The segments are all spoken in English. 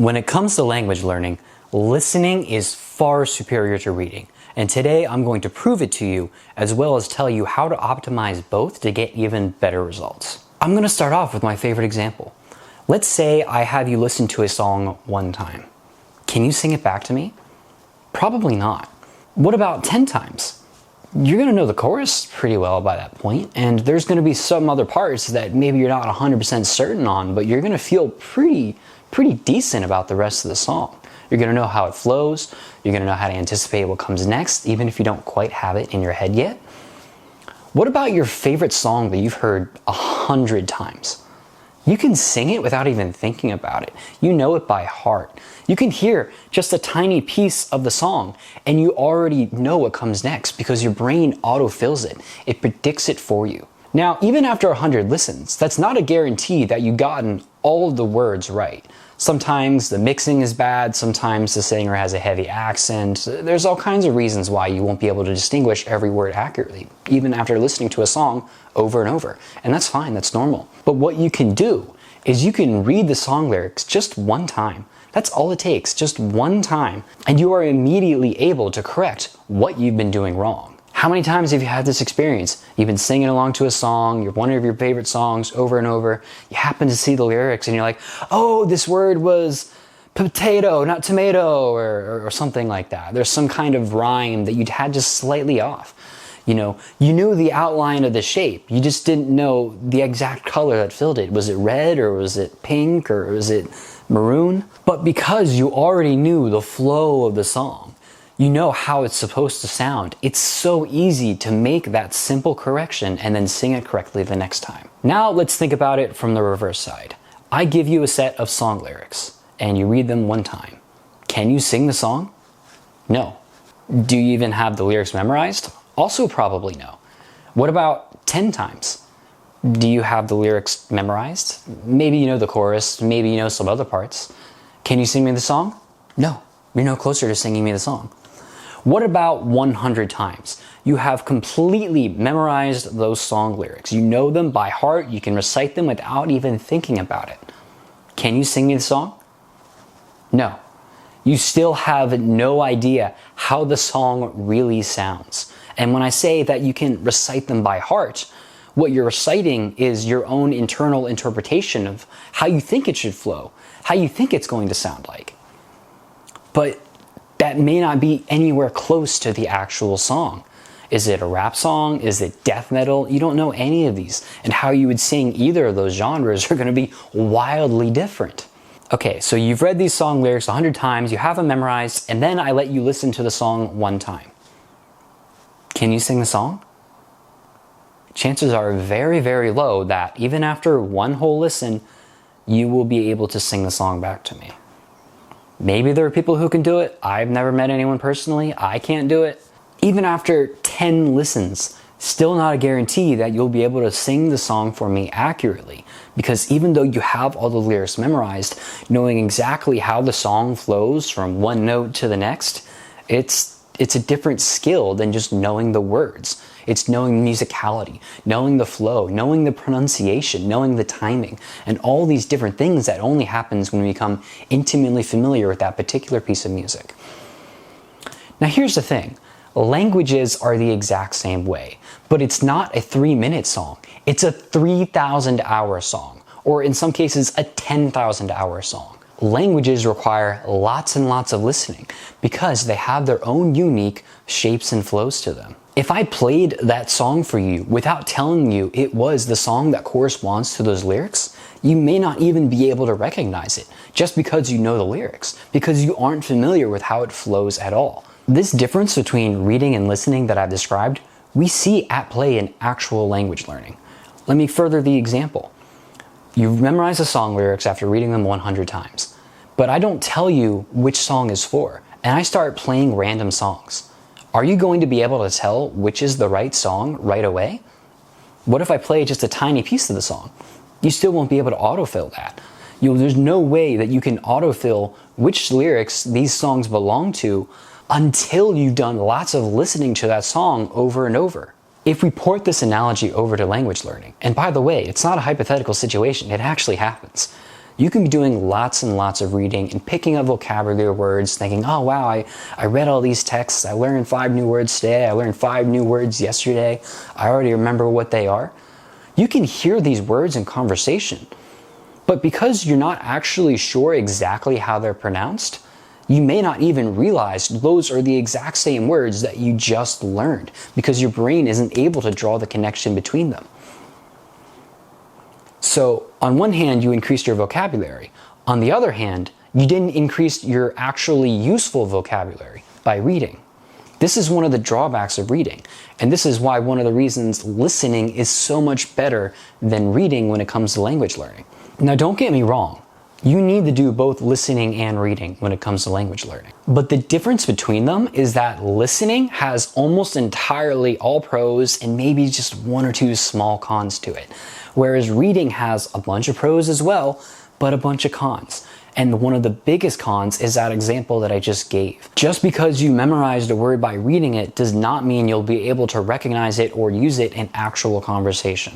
When it comes to language learning, listening is far superior to reading. And today I'm going to prove it to you, as well as tell you how to optimize both to get even better results. I'm going to start off with my favorite example. Let's say I have you listen to a song one time. Can you sing it back to me? Probably not. What about 10 times? You're going to know the chorus pretty well by that point, and there's going to be some other parts that maybe you're not 100% certain on, but you're going to feel pretty decent about the rest of the song. You're going to know how it flows, you're going to know how to anticipate what comes next, even if you don't quite have it in your head yet. What about your favorite song that you've heard 100 times? You can sing it without even thinking about it. You know it by heart. You can hear just a tiny piece of the song and you already know what comes next because your brain autofills it. It predicts it for you. Now, even after 100 listens, that's not a guarantee that you've gotten all of the words right. Sometimes the mixing is bad, sometimes the singer has a heavy accent. There's all kinds of reasons why you won't be able to distinguish every word accurately, even after listening to a song over and over. And that's fine, that's normal. But what you can do is you can read the song lyrics just one time. That's all it takes, just one time. And you are immediately able to correct what you've been doing wrong. How many times have you had this experience? You've been singing along to a song, you're one of your favorite songs over and over, you happen to see the lyrics and you're like, oh, this word was potato, not tomato, or something like that. There's some kind of rhyme that you'd had just slightly off. You knew the outline of the shape, you just didn't know the exact color that filled it. Was it red, or was it pink, or was it maroon? But because you already knew the flow of the song, you know how it's supposed to sound. It's so easy to make that simple correction and then sing it correctly the next time. Now let's think about it from the reverse side. I give you a set of song lyrics and you read them one time. Can you sing the song? No. Do you even have the lyrics memorized? Also probably no. What about 10 times? Do you have the lyrics memorized? Maybe you know the chorus, maybe you know some other parts. Can you sing me the song? No. You're no closer to singing me the song. What about 100 times? You have completely memorized those song lyrics. You know them by heart. You can recite them without even thinking about it. Can you sing me the song? No. You still have no idea how the song really sounds. And when I say that you can recite them by heart, what you're reciting is your own internal interpretation of how you think it should flow, how you think it's going to sound like. But that may not be anywhere close to the actual song. Is it a rap song? Is it death metal? You don't know any of these. And how you would sing either of those genres are going to be wildly different. Okay, so you've read these song lyrics 100 times, you have them memorized, and then I let you listen to the song one time. Can you sing the song? Chances are very, very low that even after one whole listen, you will be able to sing the song back to me. Maybe there are people who can do it. I've never met anyone personally. I can't do it. Even after 10 listens, still not a guarantee that you'll be able to sing the song for me accurately. Because even though you have all the lyrics memorized, knowing exactly how the song flows from one note to the next, it's a different skill than just knowing the words. It's knowing the musicality, knowing the flow, knowing the pronunciation, knowing the timing, and all these different things that only happens when we become intimately familiar with that particular piece of music. Now here's the thing. Languages are the exact same way, but it's not a 3-minute song. It's a 3,000-hour song, or in some cases, a 10,000-hour song. Languages require lots and lots of listening because they have their own unique shapes and flows to them. If I played that song for you without telling you it was the song that corresponds to those lyrics, you may not even be able to recognize it just because you know the lyrics, because you aren't familiar with how it flows at all. This difference between reading and listening that I've described, we see at play in actual language learning. Let me further the example. You've memorized the song lyrics after reading them 100 times, but I don't tell you which song is for, and I start playing random songs. Are you going to be able to tell which is the right song right away? What if I play just a tiny piece of the song? You still won't be able to autofill that. There's no way that you can autofill which lyrics these songs belong to until you've done lots of listening to that song over and over. If we port this analogy over to language learning, and by the way, it's not a hypothetical situation, it actually happens. You can be doing lots and lots of reading and picking up vocabulary words, thinking, oh wow, I read all these texts, I learned 5 new words today, I learned 5 new words yesterday, I already remember what they are. You can hear these words in conversation, but because you're not actually sure exactly how they're pronounced, you may not even realize those are the exact same words that you just learned because your brain isn't able to draw the connection between them. So on one hand, you increased your vocabulary. On the other hand, you didn't increase your actually useful vocabulary by reading. This is one of the drawbacks of reading, and this is why one of the reasons listening is so much better than reading when it comes to language learning. Now, don't get me wrong. You need to do both listening and reading when it comes to language learning. But the difference between them is that listening has almost entirely all pros and maybe just 1 or 2 small cons to it. Whereas reading has a bunch of pros as well, but a bunch of cons. And one of the biggest cons is that example that I just gave. Just because you memorized a word by reading it does not mean you'll be able to recognize it or use it in actual conversation.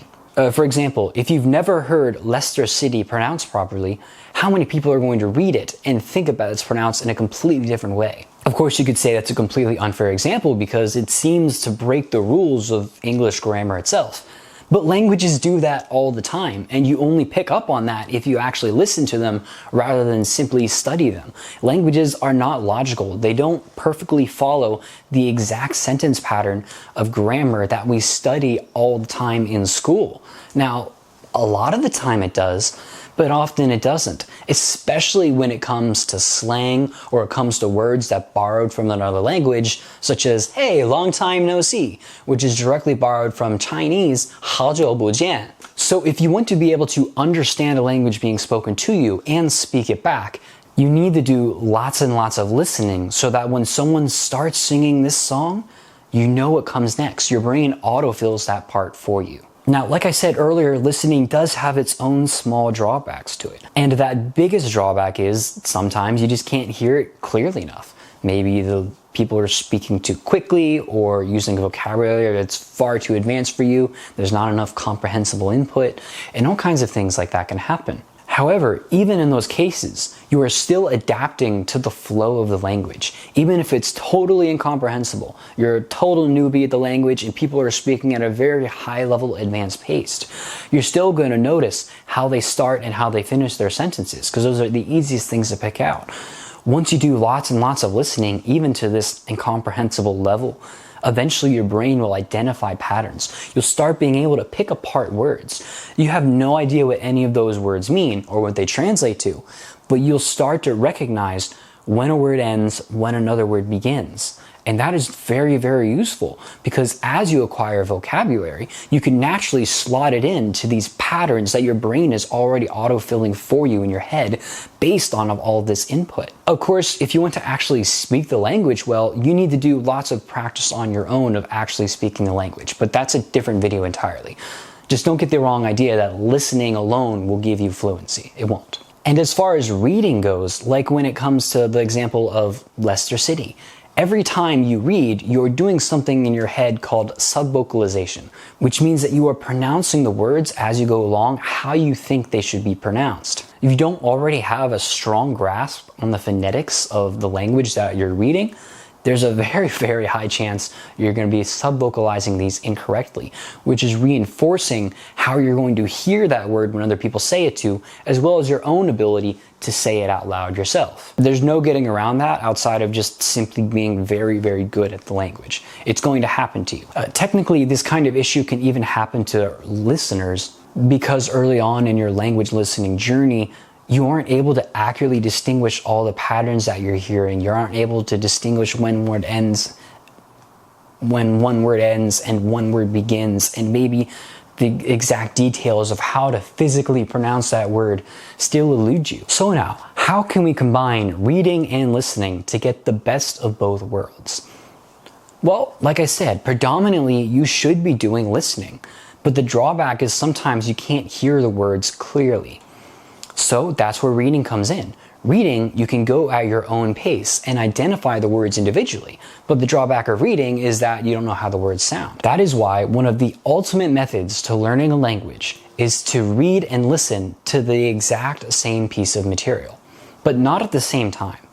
For example, if you've never heard Leicester City pronounced properly, how many people are going to read it and think about it's pronounced in a completely different way? Of course, you could say that's a completely unfair example because it seems to break the rules of English grammar itself. But languages do that all the time, and you only pick up on that if you actually listen to them rather than simply study them. Languages are not logical. They don't perfectly follow the exact sentence pattern of grammar that we study all the time in school. Now, a lot of the time it does, but often it doesn't, especially when it comes to slang or it comes to words that borrowed from another language, such as, hey, long time no see, which is directly borrowed from Chinese, 好久不见. So if you want to be able to understand a language being spoken to you and speak it back, you need to do lots and lots of listening so that when someone starts singing this song, you know what comes next. Your brain autofills that part for you. Now, like I said earlier, listening does have its own small drawbacks to it. And that biggest drawback is sometimes you just can't hear it clearly enough. Maybe the people are speaking too quickly or using vocabulary that's far too advanced for you. There's not enough comprehensible input, and all kinds of things like that can happen. However, even in those cases, you are still adapting to the flow of the language. Even if it's totally incomprehensible, you're a total newbie at the language and people are speaking at a very high level advanced pace, you're still going to notice how they start and how they finish their sentences, because those are the easiest things to pick out. Once you do lots and lots of listening, even to this incomprehensible level, eventually your brain will identify patterns. You'll start being able to pick apart words. You have no idea what any of those words mean or what they translate to, but you'll start to recognize when a word ends, when another word begins. And that is very, very useful because as you acquire vocabulary, you can naturally slot it into these patterns that your brain is already autofilling for you in your head based on all of this input. Of course, if you want to actually speak the language well, you need to do lots of practice on your own of actually speaking the language, but that's a different video entirely. Just don't get the wrong idea that listening alone will give you fluency. It won't. And as far as reading goes, like when it comes to the example of Leicester City, every time you read, you're doing something in your head called subvocalization, which means that you are pronouncing the words as you go along how you think they should be pronounced. If you don't already have a strong grasp on the phonetics of the language that you're reading, there's a very, very high chance you're going to be subvocalizing these incorrectly, which is reinforcing how you're going to hear that word when other people say it to, as well as your own ability to say it out loud yourself. There's no getting around that outside of just simply being very, very good at the language. It's going to happen to you. Technically, this kind of issue can even happen to listeners because early on in your language listening journey, you aren't able to accurately distinguish all the patterns that you're hearing. You aren't able to distinguish when one word ends and one word begins, and maybe the exact details of how to physically pronounce that word still elude you. So now, how can we combine reading and listening to get the best of both worlds? Well, like I said, predominantly you should be doing listening, but the drawback is sometimes you can't hear the words clearly. So that's where reading comes in. Reading, you can go at your own pace and identify the words individually, but the drawback of reading is that you don't know how the words sound. That is why one of the ultimate methods to learning a language is to read and listen to the exact same piece of material, but not at the same time.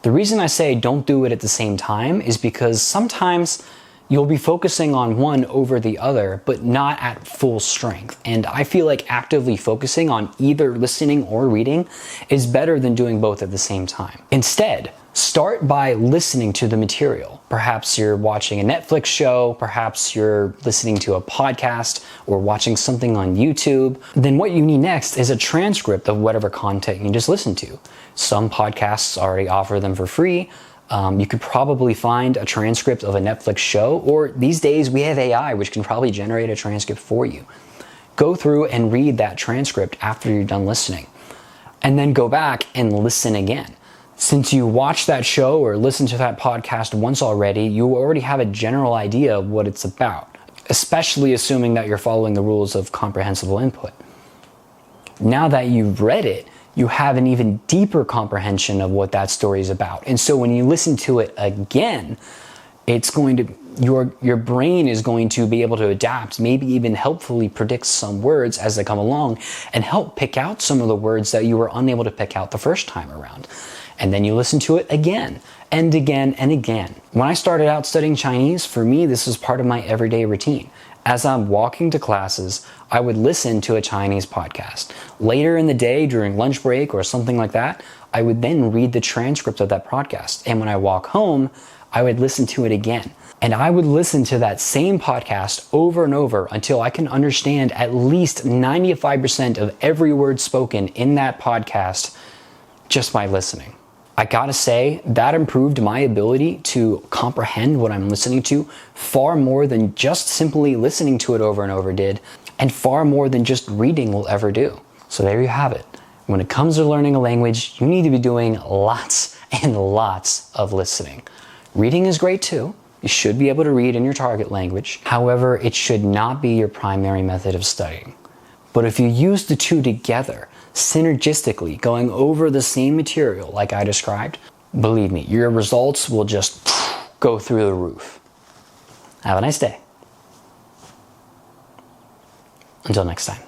The reason I say don't do it at the same time is because sometimes you'll be focusing on one over the other, but not at full strength. And I feel like actively focusing on either listening or reading is better than doing both at the same time. Instead, start by listening to the material. Perhaps you're watching a Netflix show, perhaps you're listening to a podcast or watching something on YouTube. Then what you need next is a transcript of whatever content you just listened to. Some podcasts already offer them for free. You could probably find a transcript of a Netflix show, or these days we have AI which can probably generate a transcript for you. Go through and read that transcript after you're done listening, and then go back and listen again. Since you watched that show or listened to that podcast once already, you already have a general idea of what it's about, especially assuming that you're following the rules of comprehensible input. Now that you've read it, you have an even deeper comprehension of what that story is about. And so when you listen to it again, your brain is going to be able to adapt, maybe even helpfully predict some words as they come along and help pick out some of the words that you were unable to pick out the first time around. And then you listen to it again and again and again. When I started out studying Chinese, for me, this was part of my everyday routine. As I'm walking to classes, I would listen to a Chinese podcast. Later in the day, during lunch break or something like that, I would then read the transcript of that podcast. And when I walk home, I would listen to it again. And I would listen to that same podcast over and over until I can understand at least 95% of every word spoken in that podcast just by listening. I gotta say, that improved my ability to comprehend what I'm listening to far more than just simply listening to it over and over did, and far more than just reading will ever do. So there you have it. When it comes to learning a language, you need to be doing lots and lots of listening. Reading is great too. You should be able to read in your target language. However, it should not be your primary method of studying. But if you use the two together, synergistically, going over the same material like I described, believe me, your results will just go through the roof. Have a nice day. Until next time.